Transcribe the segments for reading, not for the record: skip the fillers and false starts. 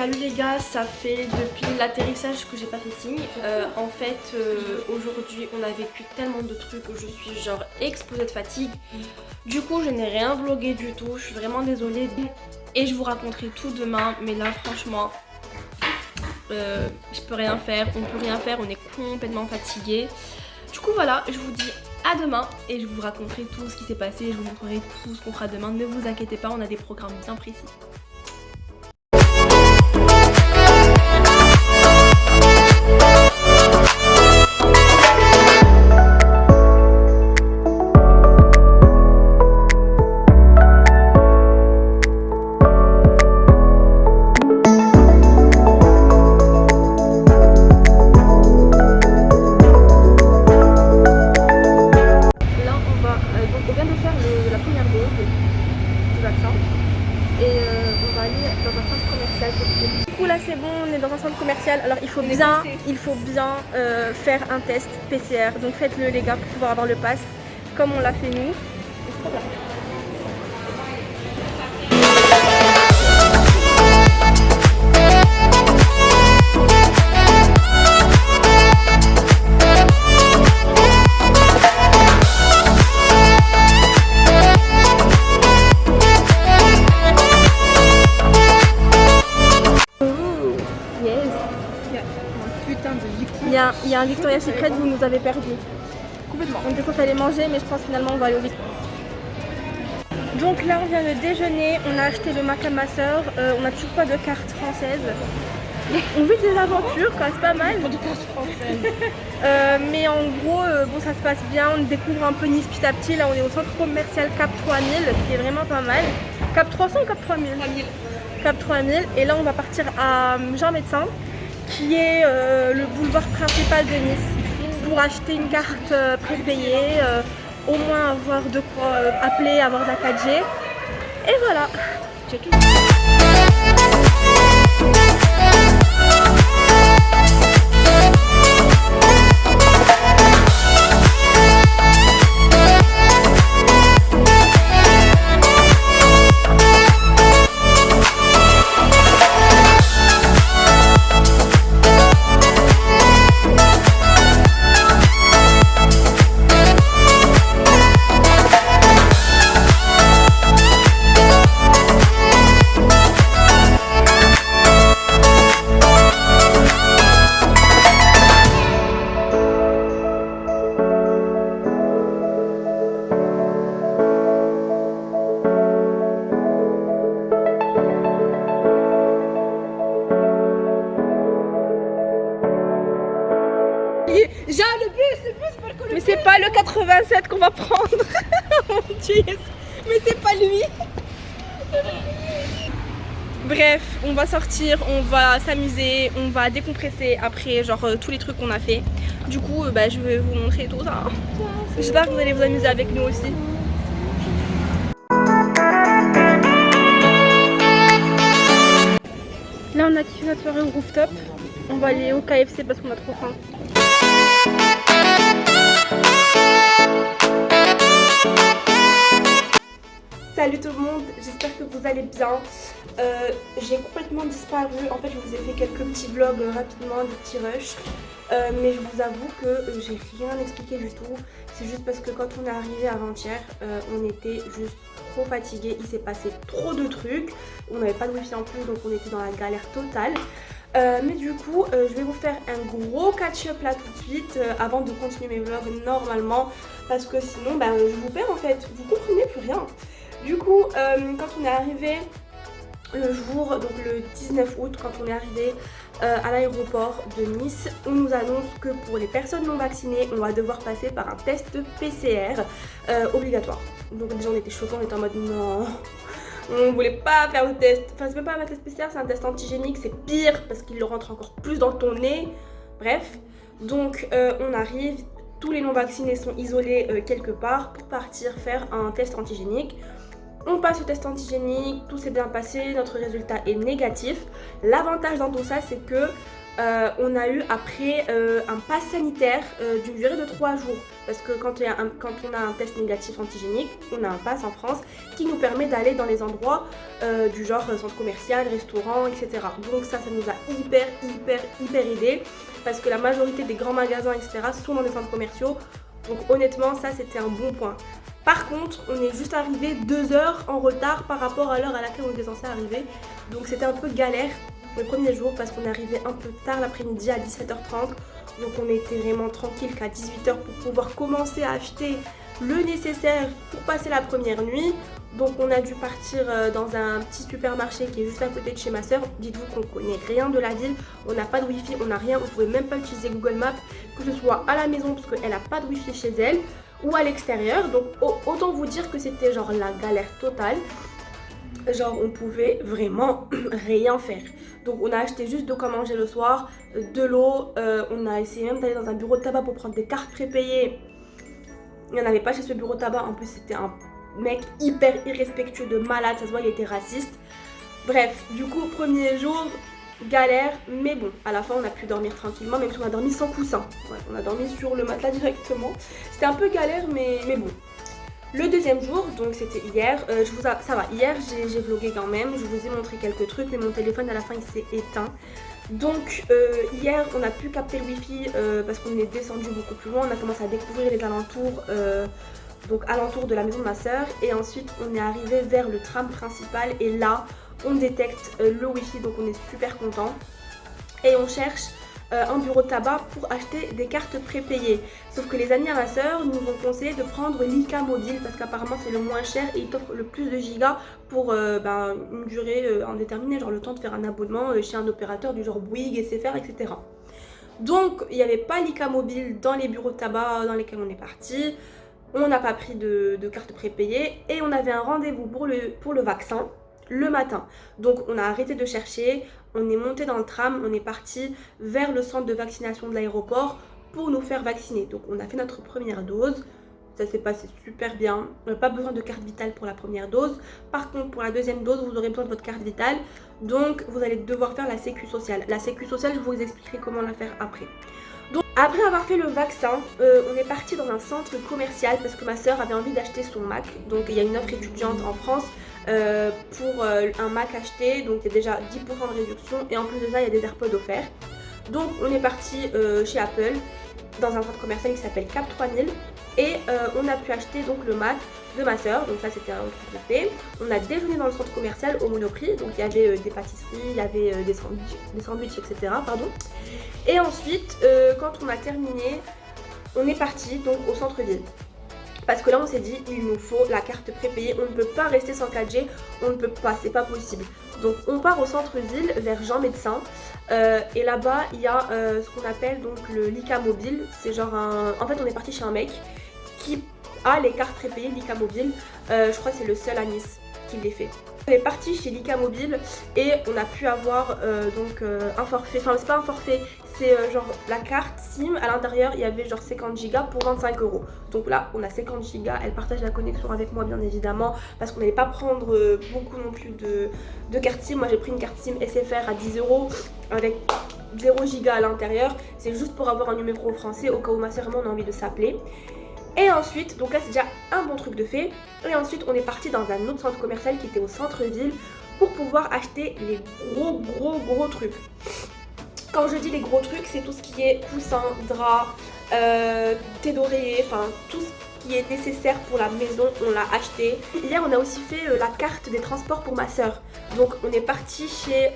Salut les gars, ça fait depuis l'atterrissage que j'ai pas fait signe. En fait, aujourd'hui on a vécu tellement de trucs que je suis genre explosée de fatigue. Du coup, je n'ai rien vlogué du tout, je suis vraiment désolée. Et je vous raconterai tout demain, mais là franchement, je peux rien faire, on peut rien faire, on est complètement fatigué. Du coup voilà, je vous dis à demain et je vous raconterai tout ce qui s'est passé, je vous montrerai tout ce qu'on fera demain. Ne vous inquiétez pas, on a des programmes bien précis. Du coup là c'est bon, on est dans un centre commercial, alors il faut bien faire un test PCR, donc faites-le les gars pour pouvoir avoir le pass comme on l'a fait nous. Il y a un Victoria's Secret, vous nous avez perdu. Complètement. Donc il faut aller manger, mais je pense finalement on va aller au Victoria's. Donc là on vient de déjeuner, on a acheté le Mac à ma soeur, on a toujours pas de carte française. On vit des aventures quoi, c'est pas mal. Mais en gros, bon ça se passe bien, on découvre un peu Nice petit à petit. Là on est au centre commercial Cap 3000, ce qui est vraiment pas mal. Cap 300 ou Cap 3000 Cap 3000. Et là on va partir à Jean Médecin, qui est le boulevard principal de Nice, pour acheter une carte prépayée, au moins avoir de quoi appeler, avoir de la 4G. Et voilà. J'ai le bus, mais c'est pas le 87 qu'on va prendre. Mon Dieu, mais c'est pas lui. Bref, on va sortir, on va s'amuser, on va décompresser après genre tous les trucs qu'on a fait. Du coup, je vais vous montrer tout ça. J'espère que vous allez vous amuser avec nous aussi. Là, on a kiffé notre soirée au rooftop. On va aller au KFC parce qu'on a trop faim. Salut tout le monde, j'espère que vous allez bien. J'ai complètement disparu. En fait, je vous ai fait quelques petits vlogs rapidement, des petits rushs. Mais je vous avoue que j'ai rien expliqué du tout. C'est juste parce que quand on est arrivé avant-hier, on était juste trop fatigués. Il s'est passé trop de trucs. On n'avait pas de wifi en plus, donc on était dans la galère totale. Mais du coup, je vais vous faire un gros catch-up là tout de suite avant de continuer mes vlogs normalement. Parce que sinon, je vous perds en fait. Vous comprenez plus rien. Du coup, quand on est arrivé le jour, donc le 19 août, quand on est arrivé à l'aéroport de Nice, on nous annonce que pour les personnes non vaccinées, on va devoir passer par un test PCR obligatoire. Donc déjà on était choqués, on était en mode non, on voulait pas faire le test. Enfin c'est même pas un test PCR, c'est un test antigénique, c'est pire parce qu'il le rentre encore plus dans ton nez. Bref, donc on arrive, tous les non vaccinés sont isolés quelque part pour partir faire un test antigénique. On passe au test antigénique, tout s'est bien passé, notre résultat est négatif. L'avantage dans tout ça, c'est que on a eu après un pass sanitaire d'une durée de 3 jours. Parce que quand on a un test négatif antigénique, on a un pass en France qui nous permet d'aller dans les endroits du genre centre commercial, restaurant, etc. Donc ça nous a hyper aidé. Parce que la majorité des grands magasins, etc. sont dans des centres commerciaux. Donc honnêtement, ça c'était un bon point. Par contre, on est juste arrivé 2 heures en retard par rapport à l'heure à laquelle on était censé arriver. Donc c'était un peu galère le premier jour parce qu'on est arrivé un peu tard l'après-midi à 17h30. Donc on était vraiment tranquille qu'à 18h pour pouvoir commencer à acheter le nécessaire pour passer la première nuit. Donc on a dû partir dans un petit supermarché qui est juste à côté de chez ma soeur. Dites-vous qu'on connaît rien de la ville, on n'a pas de wifi, on n'a rien, on pouvait même pas utiliser Google Maps, que ce soit à la maison parce qu'elle n'a pas de wifi chez elle ou à l'extérieur. Donc autant vous dire que c'était genre la galère totale. Genre on pouvait vraiment rien faire. Donc on a acheté juste de quoi manger le soir, de l'eau, on a essayé même d'aller dans un bureau de tabac pour prendre des cartes prépayées. Il n'y en avait pas chez ce bureau de tabac, en plus c'était un mec hyper irrespectueux de malade, ça se voit il était raciste. Bref, du coup premier jour, galère, mais bon, à la fin on a pu dormir tranquillement, même si on a dormi sans coussin. Ouais, on a dormi sur le matelas directement. C'était un peu galère mais bon. Le deuxième jour, donc c'était hier, ça va, hier j'ai vlogué quand même, je vous ai montré quelques trucs, mais mon téléphone à la fin il s'est éteint. Donc hier on a pu capter le wifi parce qu'on est descendu beaucoup plus loin, on a commencé à découvrir les alentours, donc alentour de la maison de ma soeur, et ensuite on est arrivé vers le tram principal et là on détecte le wifi, donc on est super content. Et on cherche un bureau de tabac pour acheter des cartes prépayées. Sauf que les amis à ma soeur nous ont conseillé de prendre l'ICA mobile parce qu'apparemment c'est le moins cher et il t'offre le plus de gigas pour une durée indéterminée, genre le temps de faire un abonnement chez un opérateur du genre Bouygues, SFR, etc. Donc il n'y avait pas l'ICA mobile dans les bureaux de tabac dans lesquels on est parti. On n'a pas pris de carte prépayée et on avait un rendez-vous pour le vaccin le matin. Donc on a arrêté de chercher, on est monté dans le tram, on est parti vers le centre de vaccination de l'aéroport pour nous faire vacciner. Donc on a fait notre première dose, ça s'est passé super bien, on n'a pas besoin de carte vitale pour la première dose. Par contre pour la deuxième dose vous aurez besoin de votre carte vitale, donc vous allez devoir faire la sécu sociale. La sécu sociale je vous expliquerai comment la faire après. Donc après avoir fait le vaccin, on est parti dans un centre commercial parce que ma soeur avait envie d'acheter son Mac. Donc il y a une offre étudiante en France pour un Mac acheté, donc il y a déjà 10% de réduction et en plus de ça il y a des AirPods offerts. Donc on est parti chez Apple dans un centre commercial qui s'appelle Cap 3000 et on a pu acheter donc le Mac de ma soeur, donc ça c'était un truc de fait. On a déjeuné dans le centre commercial au Monoprix, donc il y avait des pâtisseries, il y avait des sandwichs, etc. Pardon. Et ensuite, quand on a terminé, on est parti donc au centre-ville. Parce que là on s'est dit il nous faut la carte prépayée, on ne peut pas rester sans 4G, on ne peut pas, c'est pas possible. Donc on part au centre-ville vers Jean Médecin et là-bas il y a ce qu'on appelle donc le Lika Mobile. C'est genre en fait on est parti chez un mec qui a les cartes prépayées Lika Mobile, je crois que c'est le seul à Nice qui les fait. On est parti chez Lika Mobile et on a pu avoir un forfait, enfin c'est pas un forfait, c'est genre la carte SIM, à l'intérieur il y avait genre 50 Go pour 25 €. Donc là on a 50 Go, elle partage la connexion avec moi bien évidemment parce qu'on n'allait pas prendre beaucoup non plus de carte SIM. Moi j'ai pris une carte SIM SFR à 10 € avec 0 Go à l'intérieur, c'est juste pour avoir un numéro français au cas où ma soeur et moi on a envie de s'appeler. Et ensuite, donc là c'est déjà un bon truc de fait. Et ensuite on est parti dans un autre centre commercial qui était au centre-ville pour pouvoir acheter les gros trucs. Quand je dis les gros trucs, c'est tout ce qui est coussin, drap, thé d'oreiller, enfin tout ce qui est nécessaire pour la maison, on l'a acheté. Hier on a aussi fait la carte des transports pour ma soeur. Donc on est parti chez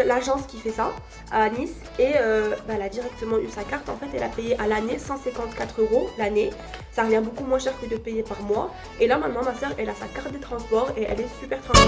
l'agence qui fait ça à Nice et elle a directement eu sa carte. En fait elle a payé à l'année 154 € l'année, ça revient beaucoup moins cher que de payer par mois. Et là maintenant ma soeur elle a sa carte des transports et elle est super tranquille.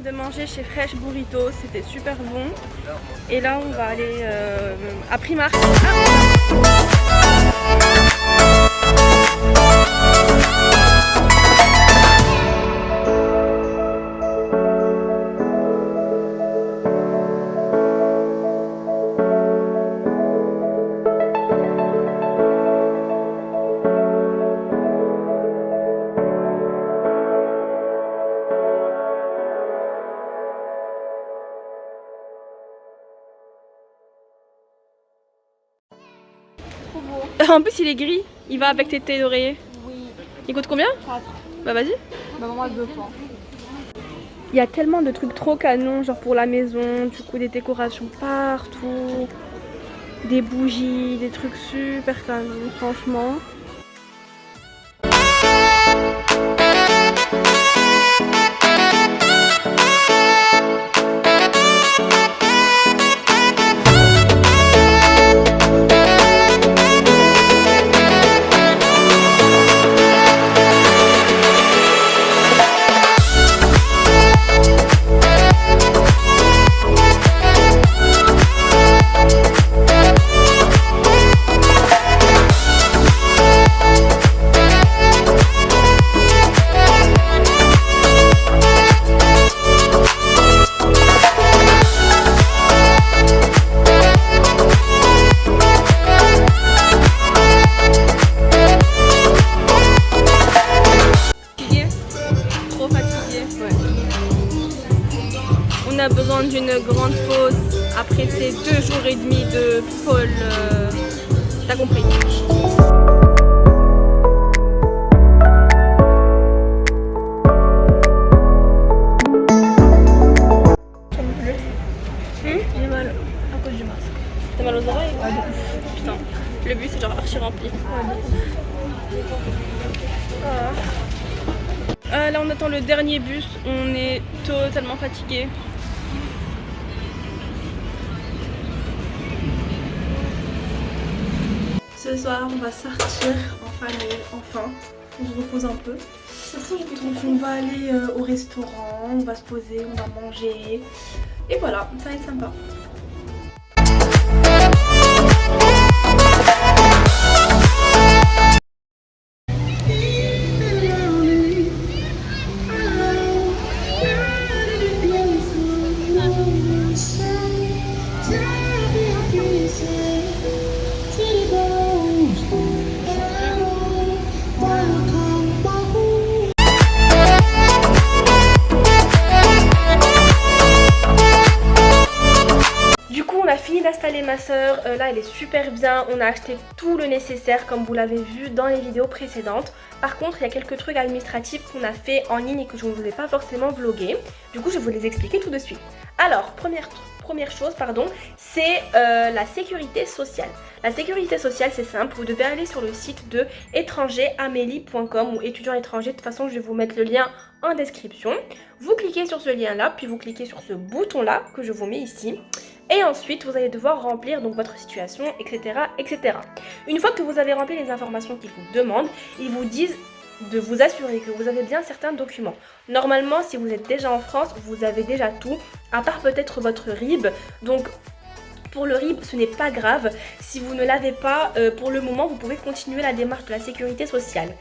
de manger chez Fresh Burrito, c'était super bon. Et là on va aller à Primark. En plus il est gris, il va avec tes thés d'oreiller. Oui. Il coûte combien? 4. Bah vas-y. Bah maman 2 fois. Il y a tellement de trucs trop canons, genre pour la maison, du coup des décorations partout, des bougies, des trucs super canons, franchement. On a besoin d'une grande pause après ces 2 jours et demi de folle. T'as compris. J'ai mal à cause du masque. T'as mal aux oreilles? Ouais, de ouf. Putain, le bus est genre archi rempli. Là on attend le dernier bus, on est totalement fatigué. Ce soir on va sortir en famille, enfin, on se repose un peu. Donc on va aller au restaurant, on va se poser, on va manger. Et voilà, ça va être sympa. D'installer ma soeur, là elle est super bien, on a acheté tout le nécessaire comme vous l'avez vu dans les vidéos précédentes. Par contre il y a quelques trucs administratifs qu'on a fait en ligne et que je ne voulais pas forcément vlogger. Du coup je vais vous les expliquer tout de suite. Alors première chose pardon, c'est la sécurité sociale. La sécurité sociale c'est simple, vous devez aller sur le site de étrangeramélie.com ou étudiant étranger, de toute façon je vais vous mettre le lien en description. Vous cliquez sur ce lien là, puis vous cliquez sur ce bouton là que je vous mets ici. Et ensuite, vous allez devoir remplir donc votre situation, etc., etc. Une fois que vous avez rempli les informations qu'ils vous demandent, ils vous disent de vous assurer que vous avez bien certains documents. Normalement, si vous êtes déjà en France, vous avez déjà tout, à part peut-être votre RIB. Donc, pour le RIB, ce n'est pas grave. Si vous ne l'avez pas, pour le moment, vous pouvez continuer la démarche de la sécurité sociale.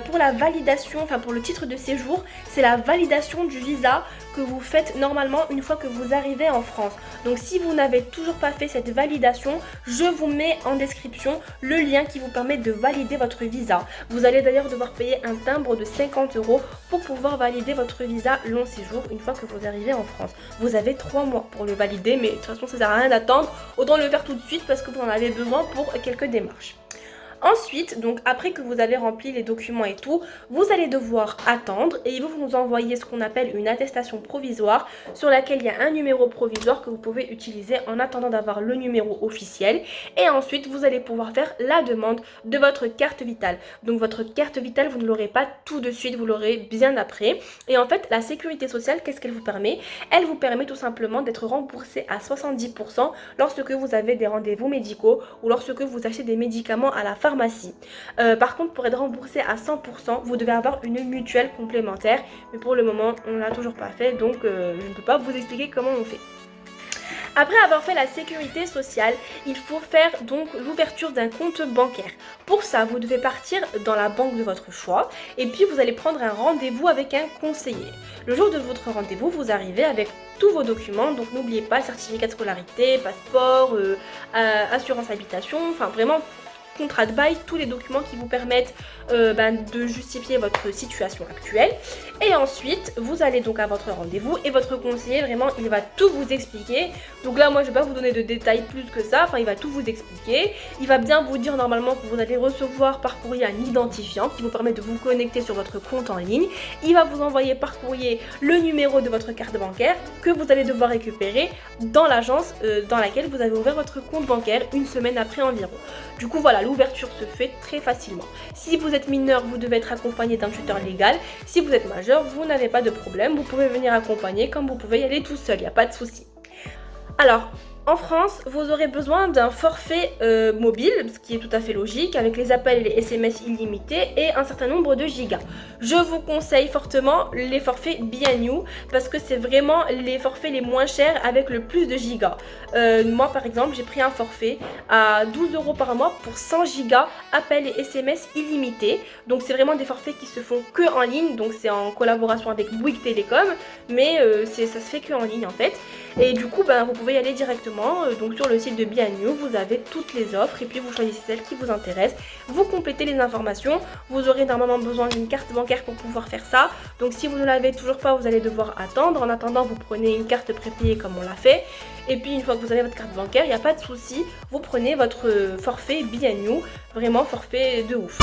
Pour la validation, enfin pour le titre de séjour, c'est la validation du visa que vous faites normalement une fois que vous arrivez en France. Donc si vous n'avez toujours pas fait cette validation, je vous mets en description le lien qui vous permet de valider votre visa. Vous allez d'ailleurs devoir payer un timbre de 50 € pour pouvoir valider votre visa long séjour une fois que vous arrivez en France. Vous avez 3 mois pour le valider, mais de toute façon ça sert à rien d'attendre. Autant le faire tout de suite parce que vous en avez besoin pour quelques démarches. Ensuite, donc après que vous avez rempli les documents et tout, vous allez devoir attendre et ils vont vous envoyer ce qu'on appelle une attestation provisoire sur laquelle il y a un numéro provisoire que vous pouvez utiliser en attendant d'avoir le numéro officiel. Et ensuite, vous allez pouvoir faire la demande de votre carte vitale. Donc votre carte vitale, vous ne l'aurez pas tout de suite, vous l'aurez bien après. Et en fait, la sécurité sociale, qu'est-ce qu'elle vous permet? Elle vous permet tout simplement d'être remboursé à 70% lorsque vous avez des rendez-vous médicaux ou lorsque vous achetez des médicaments à la pharmacie. pharmacie. Par contre, pour être remboursé à 100%, vous devez avoir une mutuelle complémentaire. Mais pour le moment, on ne l'a toujours pas fait, donc je ne peux pas vous expliquer comment on fait. Après avoir fait la sécurité sociale, il faut faire donc l'ouverture d'un compte bancaire. Pour ça, vous devez partir dans la banque de votre choix et puis vous allez prendre un rendez-vous avec un conseiller. Le jour de votre rendez-vous, vous arrivez avec tous vos documents, donc n'oubliez pas certificat de scolarité, passeport, assurance habitation, enfin vraiment contrat de bail, tous les documents qui vous permettent de justifier votre situation actuelle. Et ensuite, vous allez donc à votre rendez-vous et votre conseiller, vraiment, il va tout vous expliquer. Donc là, moi, je ne vais pas vous donner de détails plus que ça, enfin, il va tout vous expliquer. Il va bien vous dire normalement que vous allez recevoir par courrier un identifiant qui vous permet de vous connecter sur votre compte en ligne. Il va vous envoyer par courrier le numéro de votre carte bancaire que vous allez devoir récupérer dans l'agence dans laquelle vous avez ouvert votre compte bancaire une semaine après environ. Du coup, voilà, l'ouverture se fait très facilement. Si vous êtes mineur, vous devez être accompagné d'un tuteur légal. Si vous êtes majeur, vous n'avez pas de problème. Vous pouvez venir accompagner comme vous pouvez y aller tout seul, il n'y a pas de souci. Alors, en France, vous aurez besoin d'un forfait mobile, ce qui est tout à fait logique, avec les appels et les SMS illimités et un certain nombre de gigas. Je vous conseille fortement les forfaits Be&You parce que c'est vraiment les forfaits les moins chers avec le plus de gigas. Moi par exemple, j'ai pris un forfait à 12 € par mois pour 100 gigas appels et SMS illimités. Donc c'est vraiment des forfaits qui se font que en ligne, donc c'est en collaboration avec Bouygues Télécom, mais ça se fait que en ligne en fait. Et du coup, vous pouvez y aller directement. Donc sur le site de Be&You, vous avez toutes les offres et puis vous choisissez celle qui vous intéresse. Vous complétez les informations. Vous aurez normalement besoin d'une carte bancaire pour pouvoir faire ça. Donc si vous ne l'avez toujours pas, vous allez devoir attendre. En attendant, vous prenez une carte prépayée comme on l'a fait. Et puis une fois que vous avez votre carte bancaire, il n'y a pas de souci. Vous prenez votre forfait Be&You. Vraiment forfait de ouf.